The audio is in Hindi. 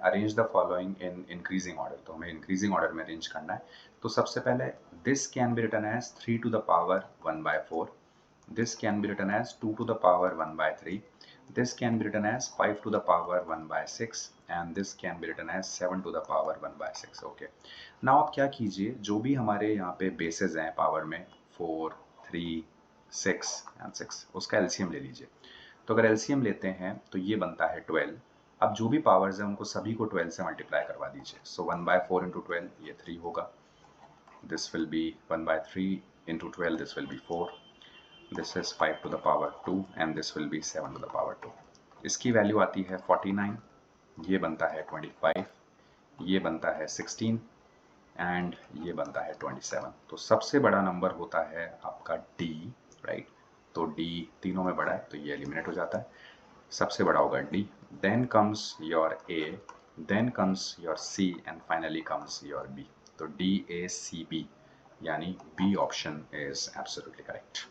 Arrange the following in increasing order, तो हमें इंक्रीजिंग ऑर्डर में अरेंज करना है। तो सबसे पहले this can be written as 3 to the power 1/4, this can be written as 2 to the power 1/3, this can be written as 5 to the power 1/6, and this can be written as 7 to the power 1/6। Okay, now आप क्या कीजिए, जो भी हमारे यहाँ पे बेसेस हैं पावर में 4, 3, 6 एंड 6, उसका एलसीएम ले लीजिए। तो अगर एलसीएम लेते हैं तो ये बनता है 12। अब जो भी पावर्स हैं उनको सभी को 12 से मल्टीप्लाई करवा दीजिए। सो 1/4 इंटू 12 ये 3 होगा, this will be 1/3 into 12, this will be 4, this is 5 to the power 2 and this will be 7 to the power 2। इसकी वैल्यू आती है 49, ये बनता है 25, ये बनता है 16 एंड ये बनता है 27। तो सबसे बड़ा नंबर होता है आपका D, राइट। तो D तीनों में बड़ा है तो ये एलिमिनेट हो जाता है, सबसे बड़ा होगा D, then comes your A, then comes your C and finally comes your B। तो DACB यानी B option is absolutely correct.